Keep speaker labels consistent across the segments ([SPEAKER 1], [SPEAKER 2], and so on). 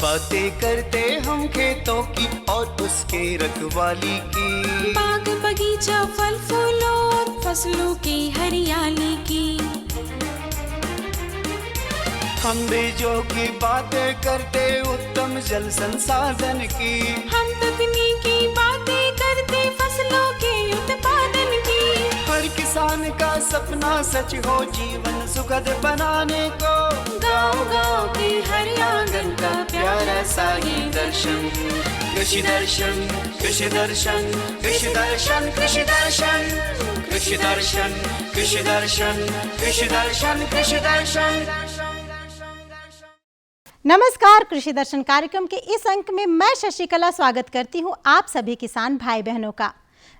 [SPEAKER 1] बातें करते हम खेतों की और उसके रखवाली की,
[SPEAKER 2] बाग बगीचा फल फूलों और फसलों की हरियाली की।
[SPEAKER 1] हम बीजों की बातें करते उत्तम जल संसाधन की,
[SPEAKER 2] हम तकनीकी बातें करते फसलों के उत्पादन की।
[SPEAKER 1] हर किसान का सपना सच हो जीवन सुखद बनाने को,
[SPEAKER 2] गाँव-गाँव के हर आंगन का प्यारा सा ये दर्शन।
[SPEAKER 1] कृषि दर्शन, कृषि दर्शन, कृषि दर्शन, कृषि दर्शन, कृषि दर्शन, कृषि दर्शन, कृषि दर्शन, कृषि दर्शन।
[SPEAKER 3] नमस्कार, कृषि दर्शन कार्यक्रम के इस अंक में मैं शशिकला स्वागत करती हूं आप सभी किसान भाई बहनों का।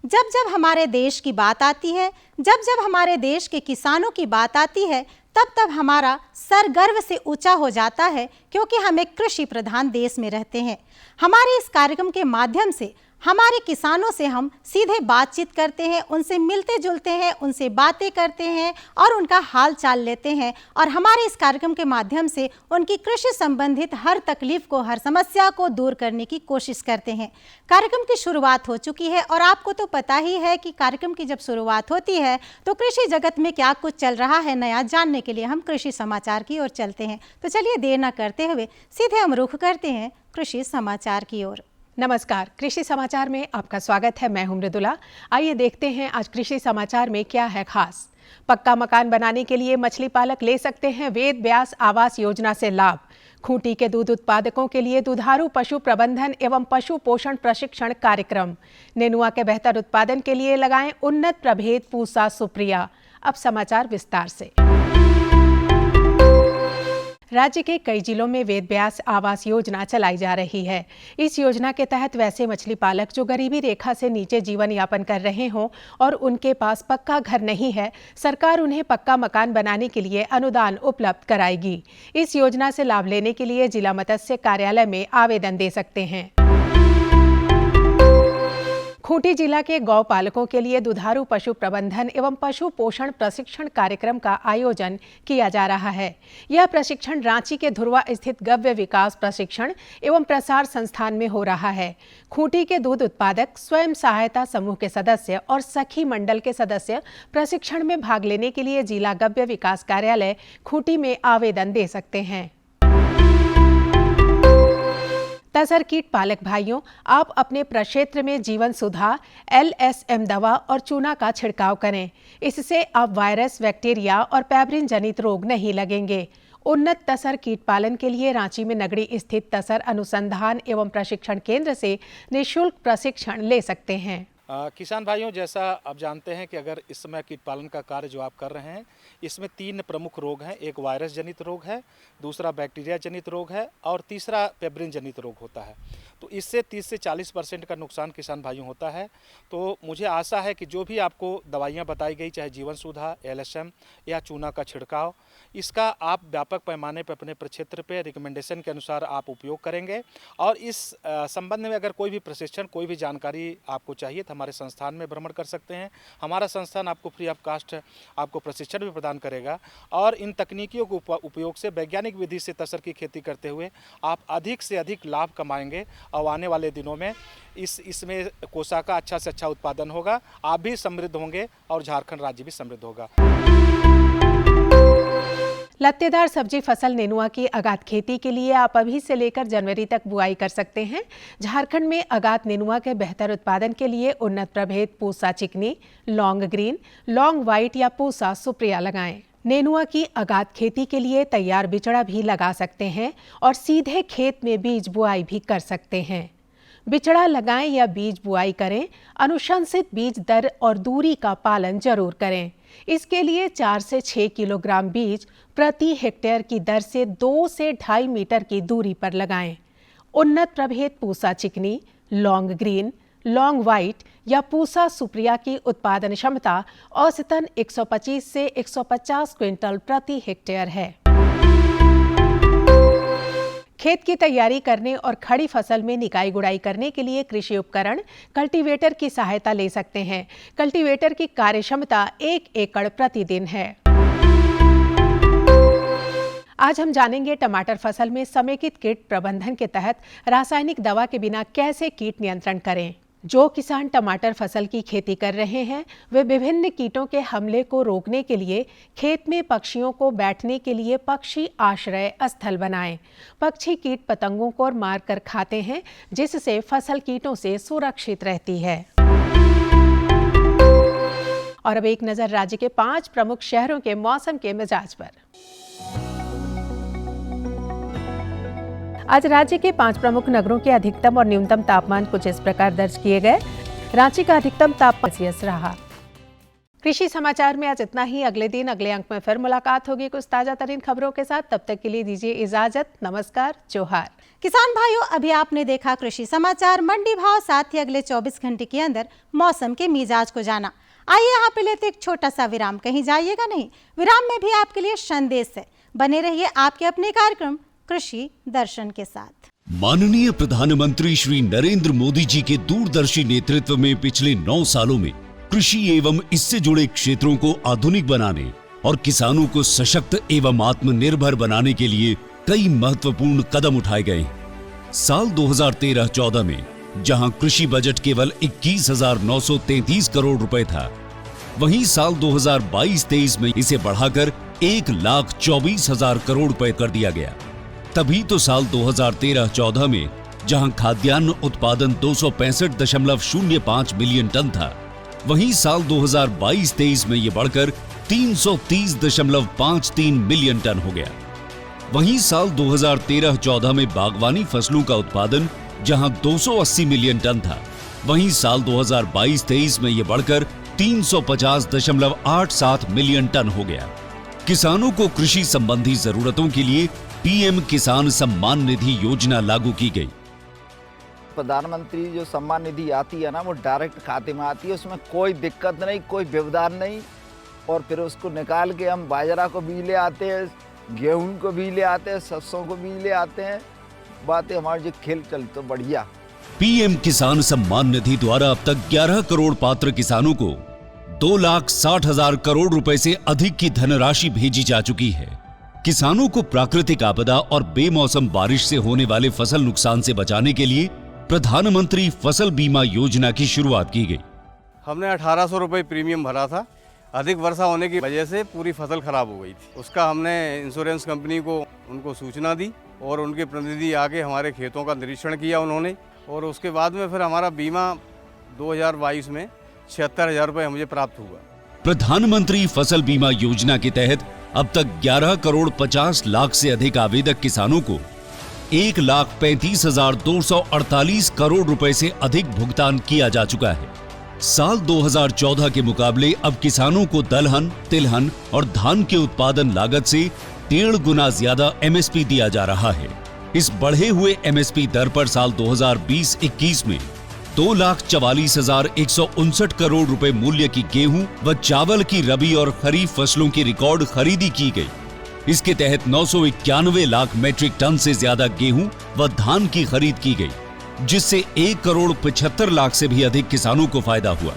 [SPEAKER 3] जब जब हमारे देश की बात आती है, जब जब हमारे देश के किसानों की बात आती है, तब तब हमारा सर गर्व से ऊंचा हो जाता है, क्योंकि हम एक कृषि प्रधान देश में रहते हैं। हमारे इस कार्यक्रम के माध्यम से हमारे किसानों से हम सीधे बातचीत करते हैं, उनसे मिलते जुलते हैं, उनसे बातें करते हैं और उनका हाल चाल लेते हैं। और हमारे इस कार्यक्रम के माध्यम से उनकी कृषि संबंधित हर तकलीफ को, हर समस्या को दूर करने की कोशिश करते हैं। कार्यक्रम की शुरुआत हो चुकी है और आपको तो पता ही है कि कार्यक्रम की जब शुरुआत होती है तो कृषि जगत में क्या कुछ चल रहा है नया जानने के लिए हम कृषि समाचार की ओर चलते हैं। तो चलिए देर न करते हुए सीधे हम रुख करते हैं कृषि समाचार की ओर।
[SPEAKER 4] नमस्कार, कृषि समाचार में आपका स्वागत है। मैं हूं मृदुला। आइए देखते हैं आज कृषि समाचार में क्या है खास। पक्का मकान बनाने के लिए मछली पालक ले सकते हैं वेद व्यास आवास योजना से लाभ। खूंटी के दूध उत्पादकों के लिए दुधारू पशु प्रबंधन एवं पशु पोषण प्रशिक्षण कार्यक्रम। नेनुआ के बेहतर उत्पादन के लिए लगाएं उन्नत प्रभेद पूसा सुप्रिया। अब समाचार विस्तार से। राज्य के कई जिलों में वेद व्यास आवास योजना चलाई जा रही है। इस योजना के तहत वैसे मछली पालक जो गरीबी रेखा से नीचे जीवन यापन कर रहे हों और उनके पास पक्का घर नहीं है, सरकार उन्हें पक्का मकान बनाने के लिए अनुदान उपलब्ध कराएगी। इस योजना से लाभ लेने के लिए जिला मत्स्य कार्यालय में आवेदन दे सकते हैं। खूंटी जिला के गौ पालकों के लिए दुधारू पशु प्रबंधन एवं पशु पोषण प्रशिक्षण कार्यक्रम का आयोजन किया जा रहा है। यह प्रशिक्षण रांची के धुर्वा स्थित गव्य विकास प्रशिक्षण एवं प्रसार संस्थान में हो रहा है। खूंटी के दूध उत्पादक, स्वयं सहायता समूह के सदस्य और सखी मंडल के सदस्य प्रशिक्षण में भाग लेने के लिए जिला गव्य विकास कार्यालय खूंटी में आवेदन दे सकते हैं। तसर कीट पालक भाइयों, आप अपने प्रक्षेत्र में जीवन सुधा, LSM दवा और चूना का छिड़काव करें। इससे अब वायरस, बैक्टीरिया और पैबरिन जनित रोग नहीं लगेंगे। उन्नत तसर कीट पालन के लिए रांची में नगड़ी स्थित तसर अनुसंधान एवं प्रशिक्षण केंद्र से निःशुल्क प्रशिक्षण ले सकते हैं।
[SPEAKER 5] किसान भाइयों, जैसा आप जानते हैं कि अगर इस समय कीट पालन का कार्य जो आप कर रहे हैं, इसमें 3 प्रमुख रोग हैं। एक वायरस जनित रोग है, दूसरा बैक्टीरिया जनित रोग है और तीसरा पेब्रिन जनित रोग होता है। तो इससे 30 से 40% का नुकसान किसान भाइयों होता है। तो मुझे आशा है कि जो भी आपको दवाइयाँ बताई गई, चाहे जीवन सुधा, LSM या चूना का छिड़काव, इसका आप व्यापक पैमाने पर अपने प्रक्षेत्र पे रिकमेंडेशन के अनुसार आप उपयोग करेंगे। और इस संबंध में अगर कोई भी प्रशिक्षण, कोई भी जानकारी आपको चाहिए तो हमारे संस्थान में भ्रमण कर सकते हैं। हमारा संस्थान आपको फ्री ऑफ कास्ट आपको प्रशिक्षण भी प्रदान करेगा और इन तकनीकियों के उपयोग से वैज्ञानिक विधि से तसर की खेती करते हुए आप अधिक से अधिक लाभ कमाएंगे और आने वाले दिनों में इसमें कोसा का अच्छा से अच्छा उत्पादन होगा। आप भी समृद्ध होंगे और झारखंड राज्य भी समृद्ध होगा।
[SPEAKER 4] लत्तेदार सब्जी फसल नेनुआ की आगात खेती के लिए आप अभी से लेकर जनवरी तक बुआई कर सकते हैं। झारखंड में आगात नेनुआ के बेहतर उत्पादन के लिए उन्नत प्रभेद पूसा चिकनी, लॉन्ग ग्रीन, लॉन्ग व्हाइट या पूसा सुप्रिया लगाएं। नेनुआ की आगात खेती के लिए तैयार बिचड़ा भी लगा सकते हैं और सीधे खेत में बीज बुआई भी कर सकते हैं। बिचड़ा लगाएं या बीज बुआई करें, अनुशंसित बीज दर और दूरी का पालन जरूर करें। इसके लिए 4 से 6 किलोग्राम बीज प्रति हेक्टेयर की दर से 2 से 2.5 मीटर की दूरी पर लगाएं। उन्नत प्रभेद पूसा चिकनी, लॉन्ग ग्रीन, लॉन्ग व्हाइट या पूसा सुप्रिया की उत्पादन क्षमता औसतन 125 से 150 क्विंटल प्रति हेक्टेयर है। खेत की तैयारी करने और खड़ी फसल में निकाई गुड़ाई करने के लिए कृषि उपकरण कल्टीवेटर की सहायता ले सकते हैं। कल्टीवेटर की कार्यक्षमता 1 एकड़ प्रतिदिन है। आज हम जानेंगे टमाटर फसल में समेकित कीट प्रबंधन के तहत रासायनिक दवा के बिना कैसे कीट नियंत्रण करें। जो किसान टमाटर फसल की खेती कर रहे हैं वे विभिन्न कीटों के हमले को रोकने के लिए खेत में पक्षियों को बैठने के लिए पक्षी आश्रय स्थल बनाएं। पक्षी कीट पतंगों को मार कर खाते हैं, जिससे फसल कीटों से सुरक्षित रहती है। और अब एक नजर राज्य के 5 प्रमुख शहरों के मौसम के मिजाज पर। आज राज्य के 5 प्रमुख नगरों के अधिकतम और न्यूनतम तापमान कुछ इस प्रकार दर्ज किए गए। रांची का अधिकतम तापमान 30 रहा। कृषि समाचार में आज इतना ही। अगले दिन अगले अंक में फिर मुलाकात होगी कुछ ताजा तरीन खबरों के साथ। तब तक के लिए दीजिए इजाजत। नमस्कार, जोहार।
[SPEAKER 3] किसान भाइयों, अभी आपने देखा कृषि समाचार, मंडी भाव, साथ ही अगले 24 घंटे के अंदर मौसम के मिजाज को जाना। आइए यहाँ पे लेते एक छोटा सा विराम, कहीं जाइएगा नहीं। विराम में भी आपके लिए संदेश है, बने रहिए आपके अपने कार्यक्रम कृषि दर्शन के साथ।
[SPEAKER 6] माननीय प्रधानमंत्री श्री नरेंद्र मोदी जी के दूरदर्शी नेतृत्व में पिछले 9 सालों में कृषि एवं इससे जुड़े क्षेत्रों को आधुनिक बनाने और किसानों को सशक्त एवं आत्मनिर्भर बनाने के लिए कई महत्वपूर्ण कदम उठाए गए हैं। साल 2013-14 में जहां कृषि बजट केवल 21,933 करोड़ रुपए था, वहीं साल 2022-23 में इसे बढ़ाकर 1,24,000 करोड़ रुपए कर दिया गया। तभी तो साल 2013-14 में जहां खाद्यान्न उत्पादन 265.05 मिलियन टन था, वहीं साल 2022-23 में ये बढ़कर 330.53 मिलियन टन हो गया। वहीं साल 2013-14 में बागवानी फसलों का उत्पादन जहां 280 मिलियन टन था, वहीं साल 2022-23 में ये बढ़कर 350.87 मिलियन टन हो गया। किसानों को कृषि संबंधी जरूरतों के लिए पीएम किसान सम्मान निधि योजना लागू की गई।
[SPEAKER 7] प्रधानमंत्री जो सम्मान निधि आती है ना, वो डायरेक्ट खाते में आती है, उसमें कोई दिक्कत नहीं, कोई व्यवधान नहीं। और फिर उसको निकाल के हम बाजरा को भी ले आते हैं, गेहूं को भी ले आते हैं, सरसों को भी ले आते हैं। बातें हमारी जो खेल चल तो बढ़िया।
[SPEAKER 6] पीएम किसान सम्मान निधि द्वारा अब तक 11 करोड़ पात्र किसानों को 2,60,000 करोड़ रुपए से अधिक की धनराशि भेजी जा चुकी है। किसानों को प्राकृतिक आपदा और बेमौसम बारिश से होने वाले फसल नुकसान से बचाने के लिए प्रधानमंत्री फसल बीमा योजना की शुरुआत की गई।
[SPEAKER 8] हमने 1,800 रुपये प्रीमियम भरा था। अधिक वर्षा होने की वजह से पूरी फसल खराब हो गई थी। उसका हमने इंश्योरेंस कंपनी को उनको सूचना दी और उनके प्रतिनिधि आके हमारे खेतों का निरीक्षण किया उन्होंने, और उसके बाद में फिर हमारा बीमा 2022 में 76,000 रुपये मुझे प्राप्त हुआ।
[SPEAKER 6] प्रधानमंत्री फसल बीमा योजना के तहत अब तक 11 करोड़ 50 लाख से अधिक आवेदक किसानों को 1,35,248 करोड़ रुपए से अधिक भुगतान किया जा चुका है। साल 2014 के मुकाबले अब किसानों को दलहन, तिलहन और धान के उत्पादन लागत से 1.5 गुना ज्यादा एमएसपी दिया जा रहा है। इस बढ़े हुए एमएसपी दर पर साल 2020-21 में 2,44,159 करोड़ रुपए मूल्य की गेहूं व चावल की रबी और खरीफ फसलों की रिकॉर्ड खरीदी की गई। इसके तहत 991 लाख मैट्रिक टन से ज्यादा गेहूं व धान की खरीद की गई, जिससे 1 करोड़ 75 लाख से भी अधिक किसानों को फायदा हुआ।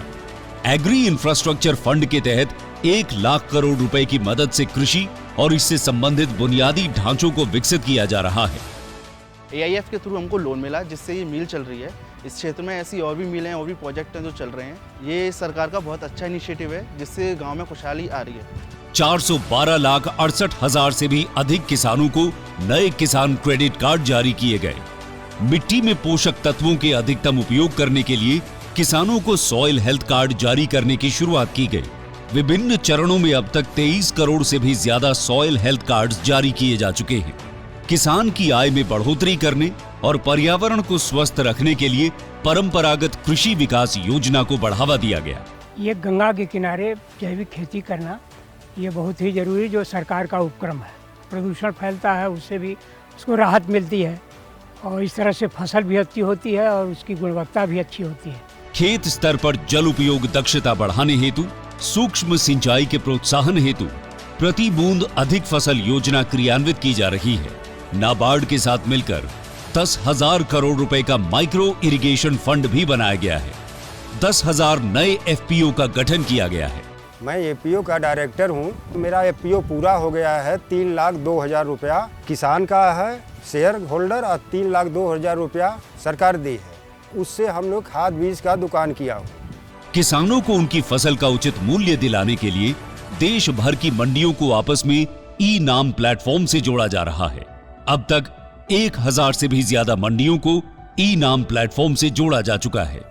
[SPEAKER 6] एग्री इंफ्रास्ट्रक्चर फंड के तहत 1 लाख करोड़ रुपए की मदद से कृषि और इससे संबंधित बुनियादी ढांचों को विकसित किया जा रहा है।
[SPEAKER 9] AIF के थ्रू हमको लोन मिला, जिससे ये मिल चल रही है। इस क्षेत्र में ऐसी और भी मिलें हैं, और भी प्रोजेक्ट हैं जो चल रहे हैं। ये सरकार का बहुत अच्छा इनिशिएटिव है, जिससे गांव में खुशहाली आ रही है।
[SPEAKER 6] 412,68,000 से भी अधिक किसानों को नए किसान क्रेडिट कार्ड जारी किए गए। मिट्टी में पोषक तत्वों के अधिकतम उपयोग करने के लिए किसानों को सॉइल हेल्थ कार्ड जारी करने की शुरुआत की गई। विभिन्न चरणों में अब तक 23 करोड़ से भी ज्यादा सॉइल हेल्थ कार्ड्स जारी किए जा चुके हैं। किसान की आय में बढ़ोतरी करने और पर्यावरण को स्वस्थ रखने के लिए परंपरागत कृषि विकास योजना को बढ़ावा दिया गया।
[SPEAKER 10] ये गंगा के किनारे जैविक खेती करना ये बहुत ही जरूरी जो सरकार का उपक्रम है। प्रदूषण फैलता है, उससे भी उसको राहत मिलती है, और इस तरह से फसल भी अच्छी होती है और उसकी गुणवत्ता भी अच्छी होती है।
[SPEAKER 6] खेत स्तर पर जल उपयोग दक्षता बढ़ाने हेतु, सूक्ष्म सिंचाई के प्रोत्साहन हेतु प्रति बूंद अधिक फसल योजना क्रियान्वित की जा रही है। नाबार्ड के साथ मिलकर 10,000 करोड़ रुपए का माइक्रो इरिगेशन फंड भी बनाया गया है। 10,000 नए FPO का गठन किया गया है।
[SPEAKER 11] मैं एपीओ का डायरेक्टर हूँ। मेरा एपीओ पूरा हो गया है। 3,02,000 रुपया किसान का है शेयर होल्डर और 3,02,000 रुपया सरकार दी है। उससे हम लोग खाद बीज का दुकान किया हूँ।
[SPEAKER 6] किसानों को उनकी फसल का उचित मूल्य दिलाने के लिए देश भर की मंडियों को आपस में ई नाम प्लेटफॉर्म से जोड़ा जा रहा है। अब तक 1,000 से भी ज्यादा मंडियों को ई नाम प्लेटफॉर्म से जोड़ा जा चुका है।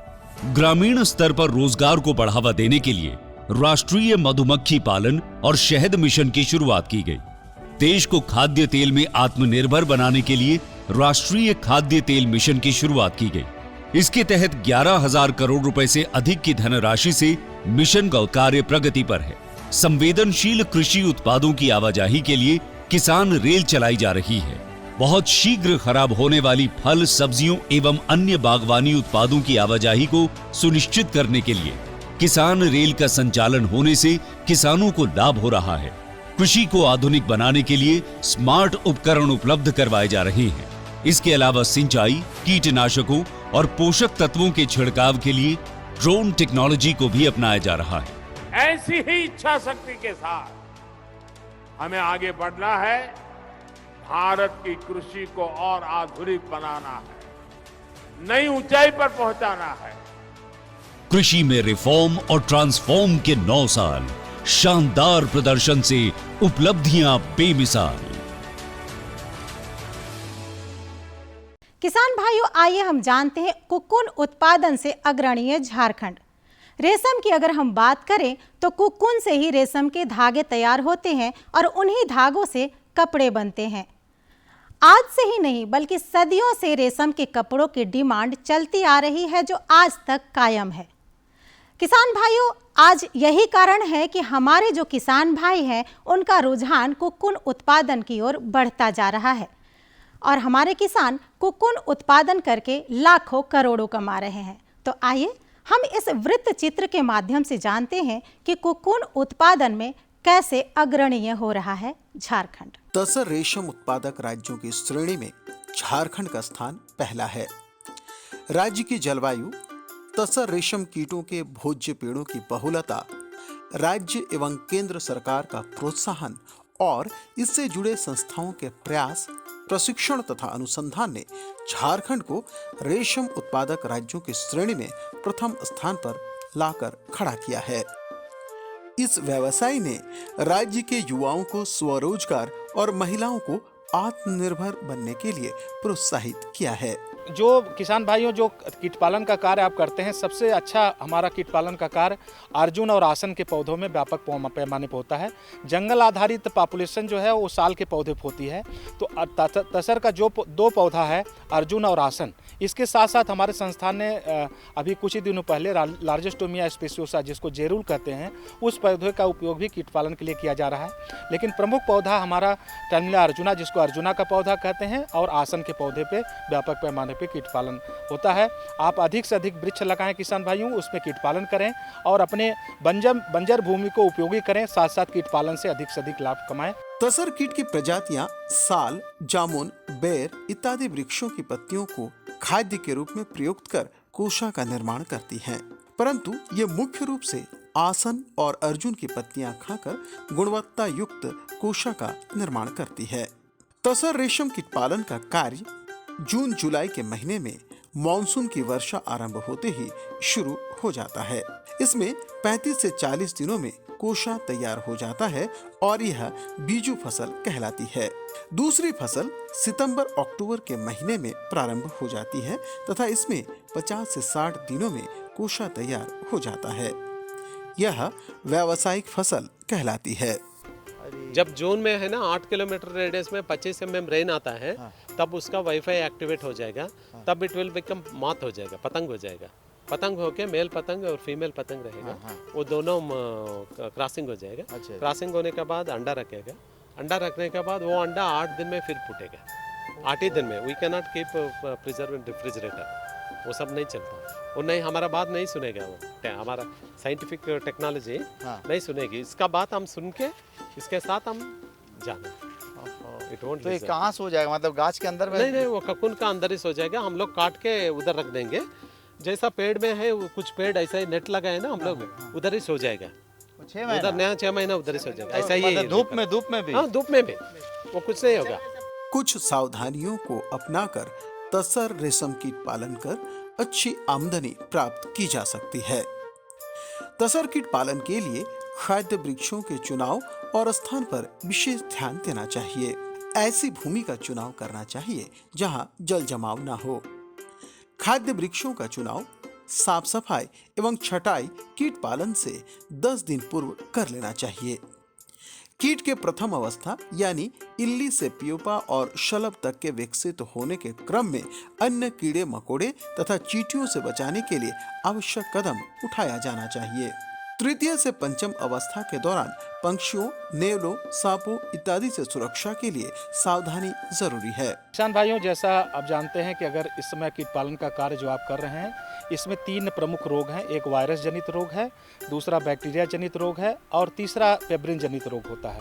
[SPEAKER 6] ग्रामीण स्तर पर रोजगार को बढ़ावा देने के लिए राष्ट्रीय मधुमक्खी पालन और शहद मिशन की शुरुआत की गई। देश को खाद्य तेल में आत्मनिर्भर बनाने के लिए राष्ट्रीय खाद्य तेल मिशन की शुरुआत की गई। इसके तहत 11,000 करोड़ रुपए से अधिक की धनराशि से मिशन का कार्य प्रगति पर है। संवेदनशील कृषि उत्पादों की आवाजाही के लिए किसान रेल चलाई जा रही है। बहुत शीघ्र खराब होने वाली फल, सब्जियों एवं अन्य बागवानी उत्पादों की आवाजाही को सुनिश्चित करने के लिए किसान रेल का संचालन होने से किसानों को लाभ हो रहा है। कृषि को आधुनिक बनाने के लिए स्मार्ट उपकरण उपलब्ध करवाए जा रहे हैं। इसके अलावा सिंचाई, कीटनाशकों और पोषक तत्वों के छिड़काव के लिए ड्रोन टेक्नोलॉजी को भी अपनाया जा रहा है।
[SPEAKER 12] ऐसी ही इच्छा शक्ति के साथ हमें आगे बढ़ना है। भारत की कृषि को और आधुनिक बनाना है, नई ऊंचाई पर पहुंचाना है।
[SPEAKER 6] कृषि में रिफॉर्म और ट्रांसफॉर्म के 9 साल, शानदार प्रदर्शन से उपलब्धियां बेमिसाल।
[SPEAKER 3] किसान भाइयों, आइए हम जानते हैं कोकून उत्पादन से अग्रणी है झारखंड। रेशम की अगर हम बात करें तो कोकून से ही रेशम के धागे तैयार होते हैं और उन्हीं धागों से कपड़े बनते हैं। आज से ही नहीं बल्कि सदियों से रेशम के कपड़ों की डिमांड चलती आ रही है, जो आज तक कायम है। किसान भाइयों, आज यही कारण है कि हमारे जो किसान भाई हैं उनका रुझान कोकून उत्पादन की ओर बढ़ता जा रहा है और हमारे किसान कोकून उत्पादन करके लाखों करोड़ों कमा रहे हैं। तो आइए हम इस वृत्त चित्र के माध्यम से जानते हैं कि कोकून उत्पादन में कैसे अग्रणीय हो रहा है झारखंड।
[SPEAKER 13] तसर रेशम उत्पादक राज्यों की श्रेणी में झारखंड का स्थान पहला है। राज्य की जलवायु, तसर रेशम कीटों के भोज्य पेड़ों की बहुलता, राज्य एवं केंद्र सरकार का प्रोत्साहन और इससे जुड़े संस्थाओं के प्रयास, प्रशिक्षण तथा अनुसंधान ने झारखंड को रेशम उत्पादक राज्यों की श्रेणी में प्रथम स्थान पर लाकर खड़ा किया है। इस व्यवसाय ने राज्य के युवाओं को स्वरोजगार और महिलाओं को आत्मनिर्भर बनने के लिए प्रोत्साहित किया है।
[SPEAKER 5] जो किसान भाइयों जो कीट पालन का कार्य आप करते हैं, सबसे अच्छा हमारा कीट पालन का कार्य अर्जुन और आसन के पौधों में व्यापक पैमाने पर होता है। जंगल आधारित पॉपुलेशन जो है वो साल के पौधे होती है। तो तसर का जो 2 पौधा है अर्जुन और आसन, इसके साथ साथ हमारे संस्थान ने अभी कुछ ही दिनों पहले लार्जेस्टोमिया स्पेसियोसा, जिसको जेरूल कहते हैं, उस पौधे का उपयोग भी कीट पालन के लिए किया जा रहा है। लेकिन प्रमुख पौधा हमारा टर्मिला अर्जुना, जिसको अर्जुना का पौधा कहते हैं, और आसन के पौधे पे व्यापक पैमाने पे कीट पालन होता है। आप अधिक से अधिक वृक्ष लगाएं किसान भाइयों, उसमें कीट पालन करें और अपने बंजर भूमि को उपयोगी करें, साथ साथ कीट पालन से अधिक लाभ कमाएं।
[SPEAKER 13] तसर कीट की प्रजातियां साल, जामुन, बेर इत्यादि वृक्षों की पत्तियों को खाद्य के रूप में प्रयुक्त कर कोशा का निर्माण करती हैं, परंतु ये मुख्य रूप से आसन और अर्जुन की पत्तियां खाकर गुणवत्ता युक्त कोशा का निर्माण करती है। तसर रेशम कीट पालन का कार्य जून जुलाई के महीने में मॉनसून की वर्षा आरंभ होते ही शुरू हो जाता है। इसमें 35 से 40 दिनों में कोशा तैयार हो जाता है और यह बीजू फसल कहलाती है। दूसरी फसल सितंबर अक्टूबर के महीने में प्रारंभ हो जाती है तथा इसमें 50 से 60 दिनों में कोशा तैयार हो जाता है। यह व्यावसायिक फसल कहलाती है।
[SPEAKER 14] जब जून में है ना 8 किलोमीटर रेडियस में 25 mm रेन आता है, तब उसका वाईफाई एक्टिवेट हो जाएगा, तब इट विल बिकम मॉथ हो जाएगा, पतंग हो जाएगा। पतंग होके मेल पतंग और फीमेल पतंग रहेगा, वो दोनों क्रॉसिंग हो जाएगा। क्रॉसिंग होने के बाद अंडा रखेगा, अंडा रखने के बाद वो अंडा 8 दिन में फिर फूटेगा। 8 ही दिन में। We can not keep preserve in refrigerator, वो सब नहीं चलता। वो नहीं, हमारा बात नहीं सुनेगा, वो हमारा साइंटिफिक टेक्नोलॉजी नहीं सुनेगी। इसका बात हम सुन के इसके साथ हम जाना।
[SPEAKER 7] तो ये कहाँ से हो जाएगा, मतलब गाछ के अंदर में?
[SPEAKER 14] नहीं, वो ककुन का अंदर ही सो जाएगा। हम लोग काट के उधर रख देंगे। जैसा पेड़ में है, कुछ पेड़ ऐसा ही नेट लगा है ना, हम लोग उधर ही सो जाएगा। उधर नया 6 महीना उधर से हो जाएगा, ऐसा ही है।
[SPEAKER 9] धूप में भी?
[SPEAKER 14] हाँ, धूप में भी वो कुछ नहीं होगा।
[SPEAKER 13] कुछ सावधानियों को अपनाकर तसर रेशम कीट पालन कर अच्छी आमदनी प्राप्त की जा सकती है। तसर कीट पालन के लिए खाद्य वृक्षों के चुनाव और स्थान पर विशेष ध्यान देना चाहिए। ऐसी भूमि का चुनाव करना चाहिए जहां जल जमाव न हो। खाद्य वृक्षों का चुनाव, साफ सफाई एवं छटाई कीट पालन से 10 दिन पूर्व कर लेना चाहिए। कीट के प्रथम अवस्था यानी इल्ली से प्यूपा और शलभ तक के विकसित होने के क्रम में अन्य कीड़े मकोड़े तथा चींटियों से बचाने के लिए आवश्यक कदम उठाया जाना चाहिए। तृतीय से पंचम अवस्था के दौरान पंछियों, नेवलों, सांपों इत्यादि से सुरक्षा के लिए सावधानी जरूरी है।
[SPEAKER 5] किसान भाइयों, जैसा आप जानते हैं कि अगर इस समय कीट पालन का कार्य जो आप कर रहे हैं, इसमें 3 प्रमुख रोग हैं। एक वायरस जनित रोग है, दूसरा बैक्टीरिया जनित रोग है और तीसरा पेब्रिन जनित रोग होता है।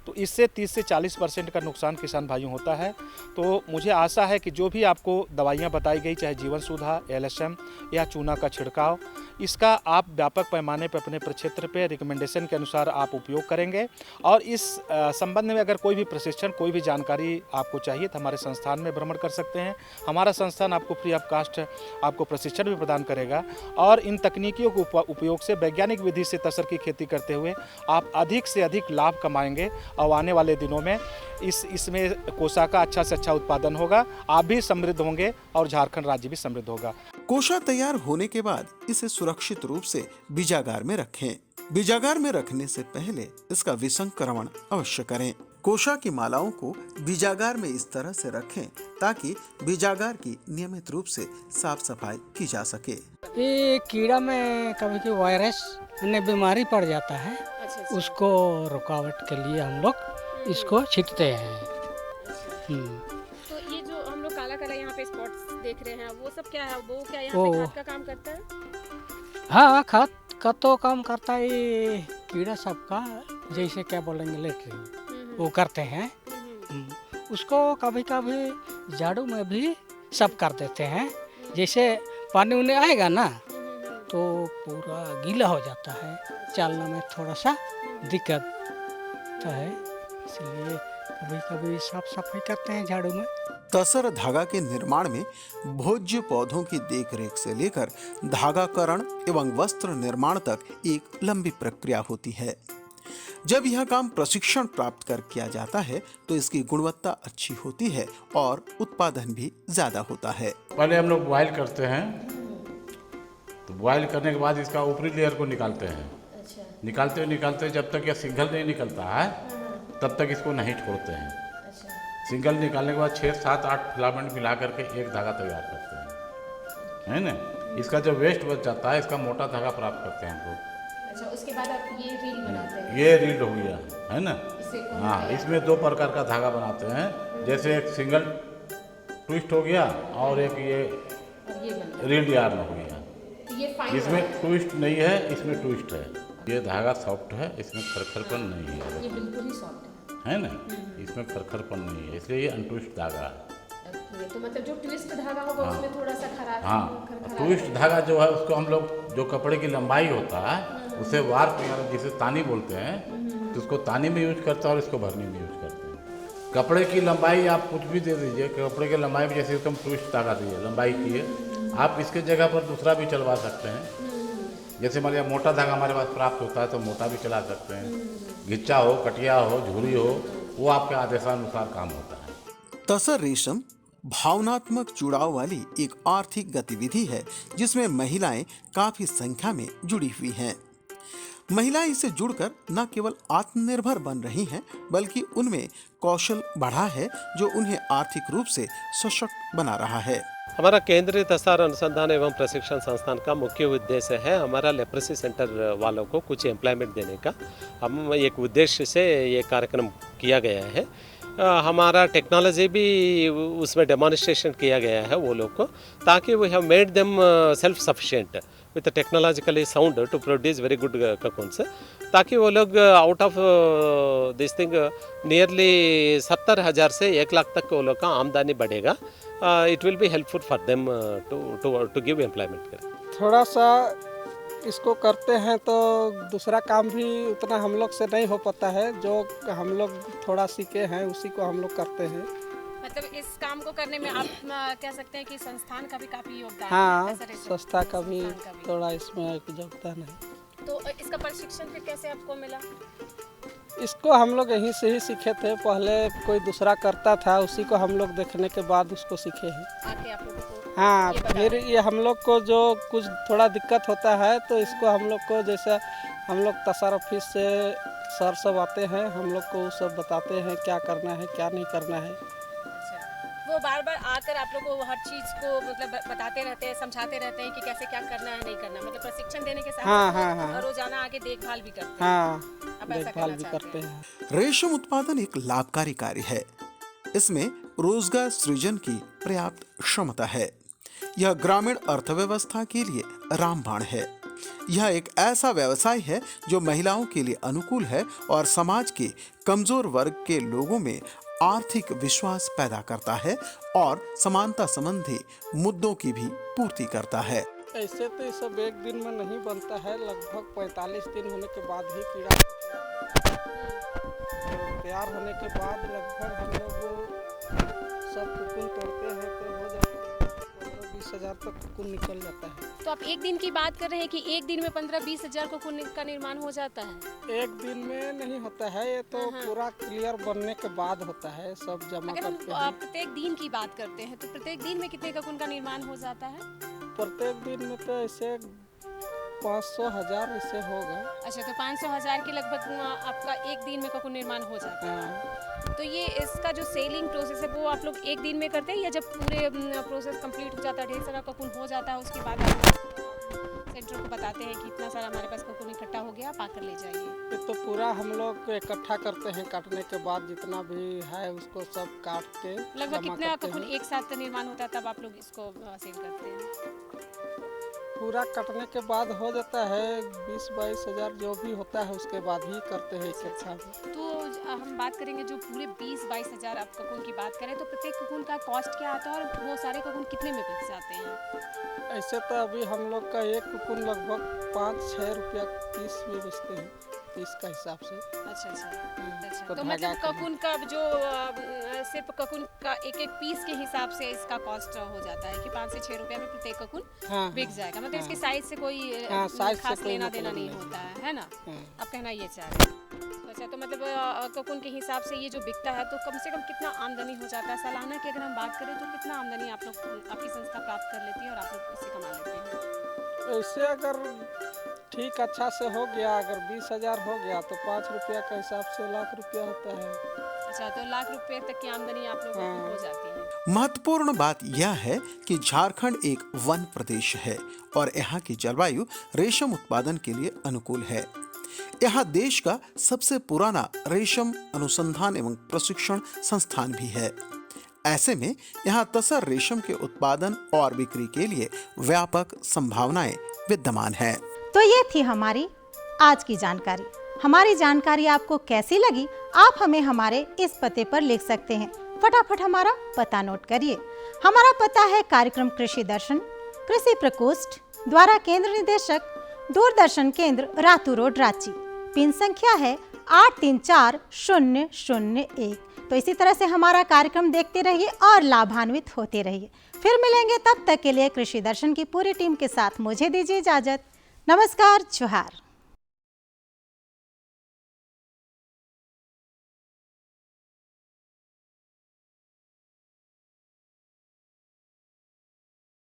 [SPEAKER 5] तो इससे 30 से 40% का नुकसान किसान भाइयों होता है। तो मुझे आशा है कि जो भी आपको दवाइयाँ बताई गई, चाहे जीवन सुधा, LSM या चूना का छिड़काव, इसका आप व्यापक पैमाने पर अपने प्रक्षेत्र पे रिकमेंडेशन के अनुसार आप उपयोग करेंगे। और इस संबंध में अगर कोई भी प्रशिक्षण, कोई भी जानकारी आपको चाहिए तो हमारे संस्थान में भ्रमण कर सकते हैं। हमारा संस्थान आपको फ्री ऑफ कास्ट आपको प्रशिक्षण भी प्रदान करेगा और इन तकनीकियों के उपयोग से वैज्ञानिक विधि से तसर की खेती करते हुए आप अधिक से अधिक लाभ कमाएंगे और आने वाले दिनों में इसमें कोसा का अच्छा से अच्छा उत्पादन होगा। आप भी समृद्ध होंगे और झारखंड राज्य भी समृद्ध होगा।
[SPEAKER 13] कोशा तैयार होने के बाद इसे सुरक्षित रूप से बीजागार में रखें। बीजागार में रखने से पहले इसका विसंक्रमण अवश्य करें। कोशा की मालाओं को बीजागार में इस तरह से रखें ताकि बीजागार की नियमित रूप से साफ सफाई की जा सके।
[SPEAKER 10] ये कीड़ा में कभी वायरस में बीमारी पड़ जाता है, उसको रुकावट के लिए हम लोग इसको छींटते हैं।
[SPEAKER 15] तो ये जो हम लोग काला काला यहाँ पे स्पॉट्स देख रहे हैं, वो सब क्या है? वो क्या यहाँ पे खाद का काम करता है?
[SPEAKER 10] हाँ, खाद का तो काम करता है। ये कीड़ा सबका जैसे क्या बोलेंगे लेटरिन वो करते हैं। उसको कभी कभी झाड़ू में भी सब कर देते हैं। जैसे पानी उन्हें आएगा ना तो पूरा गीला हो जाता है, चलने में थोड़ा सा दिक्कत है, इसलिए कभी कभी साफ सफाई करते हैं झाड़ू में।
[SPEAKER 13] तसर धागा के निर्माण में भोज्य पौधों की देखरेख से लेकर धागाकरण एवं वस्त्र निर्माण तक एक लंबी प्रक्रिया होती है। जब यह काम प्रशिक्षण प्राप्त कर किया जाता है तो इसकी गुणवत्ता अच्छी होती है और उत्पादन भी ज्यादा होता है।
[SPEAKER 16] पहले हम लोग बॉयल करते हैं, तो बॉयल करने के बाद इसका ऊपरी लेयर को निकालते हैं। निकालते जब तक यह सिंगल नहीं निकलता है तब तक इसको नहीं छोड़ते हैं। सिंगल निकालने के बाद 6, 7, 8 फिलामेंट मिला करके एक धागा तैयार करते हैं, है ना। इसका जो वेस्ट बच जाता है इसका मोटा धागा प्राप्त करते हैं हम लोग।
[SPEAKER 15] अच्छा, उसके बाद आप ये रील बनाते हैं?
[SPEAKER 16] ये रील हो गया, है ना। हाँ, इसमें 2 प्रकार का धागा बनाते हैं। जैसे एक सिंगल ट्विस्ट हो गया और एक ये रील यार्न हो गया। इसमें ट्विस्ट नहीं है, इसमें ट्विस्ट है। ये धागा सॉफ्ट है, इसमें खरखरपन नहीं है।
[SPEAKER 15] ये बिल्कुल ही सॉफ्ट
[SPEAKER 16] है ना, इसमें खरखरपन नहीं है, इसलिए ये अनट्विस्ट धागा है।
[SPEAKER 15] तो मतलब जो ट्विस्ट धागा होगा उसमें थोड़ा सा खराब।
[SPEAKER 16] हाँ, ट्विस्ट धागा जो है उसको हम लोग जो कपड़े की लंबाई होता है उसे वार्प जिसे तानी बोलते हैं, तो उसको तानी में यूज करते हैं और इसको भरनी में यूज करते हैं। कपड़े की लंबाई आप कुछ भी दे दीजिए, कपड़े की लंबाई में जैसे इसको हम ट्विस्ट धागा दीजिए, लंबाई की है, आप इसके जगह पर दूसरा भी चलवा सकते हैं। जैसे मान लिया मोटा धागा हमारे पास प्राप्त होता है तो मोटा भी चला सकते हैं। घिच्चा हो, कटिया हो, झुरी हो, वो आपके आदेशानुसार काम होता है।
[SPEAKER 13] तसर रेशम भावनात्मक जुड़ाव वाली एक आर्थिक गतिविधि है जिसमें महिलाएं काफी संख्या में जुड़ी हुई हैं। महिलाएं इससे जुड़कर न केवल आत्मनिर्भर बन रही हैं बल्कि उनमें कौशल बढ़ा है जो उन्हें आर्थिक रूप से सशक्त बना रहा है।
[SPEAKER 14] हमारा केंद्रीय तसर अनुसंधान एवं प्रशिक्षण संस्थान का मुख्य उद्देश्य है हमारा लेप्रेसी सेंटर वालों को कुछ एम्प्लॉयमेंट देने का। हम एक उद्देश्य से ये कार्यक्रम किया गया है। हमारा टेक्नोलॉजी भी उसमें डेमोन्स्ट्रेशन किया गया है वो लोग को, ताकि we have made them self sufficient with technologically sound to produce very good cocoons, ताकि वो लोग out of this thing nearly 70,000 से 1 लाख तक वो लोग का आमदनी बढ़ेगा। It will be helpful for them to give employment.
[SPEAKER 10] थोड़ा सा
[SPEAKER 17] इसको करते हैं तो दूसरा काम भी उतना हम लोग से नहीं हो पाता है। जो हम लोग थोड़ा सीखे हैं उसी को हम लोग करते हैं।
[SPEAKER 15] मतलब इस काम को करने में आप कह सकते हैं कि संस्थान का भी काफी योगदान
[SPEAKER 17] हाँ,
[SPEAKER 15] है।
[SPEAKER 17] संस्था का भी थोड़ा इसमें योगदान है।
[SPEAKER 15] तो इसका प्रशिक्षण फिर कैसे आपको मिला?
[SPEAKER 17] इसको हम लोग यहीं से ही सीखे थे। पहले कोई दूसरा करता था, उसी को हम लोग देखने के बाद उसको सीखे हैं।
[SPEAKER 15] आके आप लोगों को
[SPEAKER 17] हाँ, फिर ये हम लोग को जो कुछ थोड़ा दिक्कत होता है तो इसको हम लोग को जैसे हम लोग तसारफी से सर सब आते हैं, हम लोग को सब बताते हैं क्या करना है क्या नहीं करना है।
[SPEAKER 15] वो बार बार आकर आप लोग को हर चीज को मतलब बताते रहते हैं, समझाते रहते हैं कि कैसे क्या करना है नहीं करना। मतलब प्रशिक्षण देने के साथ
[SPEAKER 17] हाँ।
[SPEAKER 15] रोजाना आके देखभाल भी करते हैं।
[SPEAKER 17] हाँ,
[SPEAKER 15] आप ऐसा
[SPEAKER 17] देखभाल
[SPEAKER 15] करना
[SPEAKER 17] भी
[SPEAKER 15] चाहते
[SPEAKER 17] करते हैं।
[SPEAKER 13] रेशम उत्पादन एक लाभकारी कार्य है। इसमें रोजगार सृजन की पर्याप्त क्षमता है। यह ग्रामीण अर्थव्यवस्था के लिए रामबाण है। यह एक ऐसा व्यवसाय है जो महिलाओं के लिए अनुकूल है और समाज के कमजोर वर्ग के लोगों में आर्थिक विश्वास पैदा करता है और समानता संबंधी मुद्दों की भी पूर्ति करता है।
[SPEAKER 17] ऐसे तो ये सब एक दिन में नहीं बनता है। लगभग 45 दिन होने के बाद ही कीड़ा तैयार होने के बाद लगभग हम लोग सब कुकुन तोड़ते हैं तो हो जाता है 15-20 हज़ार तक कुकुन निकल जाता है।
[SPEAKER 15] तो आप एक दिन की बात कर रहे हैं कि एक दिन में 15-20 हज़ार कुकुन का निर्माण हो जाता है?
[SPEAKER 17] एक दिन में नहीं होता है, ये तो पूरा क्लियर बनने के बाद होता है। सब जमा करते हैं।
[SPEAKER 15] प्रत्येक दिन की बात करते हैं तो प्रत्येक दिन में कितने कुकुन का निर्माण हो जाता है?
[SPEAKER 17] प्रत्येक दिन में तो ऐसे 500,000 इससे होगा।
[SPEAKER 15] अच्छा, तो 500,000 के लगभग आपका एक दिन में कुकुन निर्माण हो जाता है। तो ये इसका जो सेलिंग प्रोसेस है वो आप लोग एक दिन में करते हैं या जब पूरे प्रोसेस कंप्लीट हो जाता है, ढेर सारा कुकुन हो जाता है, उसके बाद आप सेंटर को बताते हैं कि इतना सारा हमारे पास कुकुन इकट्ठा हो गया, आप आकर ले जाइए?
[SPEAKER 17] ये तो पूरा हम लोग इकट्ठा करते हैं। काटने के बाद जितना भी है उसको सब काट के
[SPEAKER 15] लगभग कितना कुकुन एक साथ निर्माण होता है तब आप लोग इसको सेल करते हैं?
[SPEAKER 17] पूरा कटने के बाद हो जाता है 20-22 हज़ार जो भी होता है उसके बाद ही करते हैं इकट्ठा।
[SPEAKER 15] तो हम बात करेंगे जो पूरे 20-22 हज़ार आप कुकुन की बात करें तो प्रत्येक कुकुन का कॉस्ट क्या आता है और वो सारे कुकुन कितने में बिक जाते हैं?
[SPEAKER 17] ऐसे तो अभी हम लोग का एक कुकुन लगभग 5-6 रुपया पीस में बेचते हैं, पीस का हिसाब से।
[SPEAKER 15] अच्छा। तो मतलब कुकुन का जो सिर्फ कुकुन का एक पीस के हिसाब से इसका कॉस्ट हो जाता है कि 5 से 6 रुपया में प्रत्येक कुकुन बिक जाएगा। मतलब इसके साइज से कोई खास लेना देना नहीं होता है ना? आप कहना ये चाह रहे हैं। अच्छा, तो मतलब कुकुन के हिसाब से ये जो बिकता है तो कम से कम कितना आमदनी हो जाता है सालाना की अगर हम बात करें तो कितना आमदनी आप लोग आपकी संस्था प्राप्त कर लेती है और आप लोग इससे कमा लेते हैं?
[SPEAKER 17] ऐसे अगर ठीक अच्छा से हो गया, अगर 20 हज़ार हो गया तो 5 रुपया का हिसाब से लाख रुपया होता है।
[SPEAKER 15] अच्छा, तो लाख रुपए तक की आमदनी आप लोगों को हो जाती है।
[SPEAKER 13] महत्वपूर्ण बात यह है कि झारखंड एक वन प्रदेश है और यहाँ की जलवायु रेशम उत्पादन के लिए अनुकूल है। यहाँ देश का सबसे पुराना रेशम अनुसंधान एवं प्रशिक्षण संस्थान भी है। ऐसे में यहाँ तसर रेशम के उत्पादन और बिक्री के लिए व्यापक संभावनाएं विद्यमान है।
[SPEAKER 3] तो ये थी हमारी आज की जानकारी। हमारी जानकारी आपको कैसी लगी आप हमें हमारे इस पते पर लिख सकते हैं। फटाफट हमारा पता नोट करिए। हमारा पता है कार्यक्रम कृषि दर्शन, कृषि प्रकोष्ठ, द्वारा केंद्र निदेशक, दूरदर्शन केंद्र, रातू रोड, रांची। पिन संख्या है 834001। तो इसी तरह से हमारा कार्यक्रम देखते रहिए और लाभान्वित होते रहिए। फिर मिलेंगे, तब तक के लिए कृषि दर्शन की पूरी टीम के साथ मुझे दीजिए इजाजत। नमस्कार, जोहार।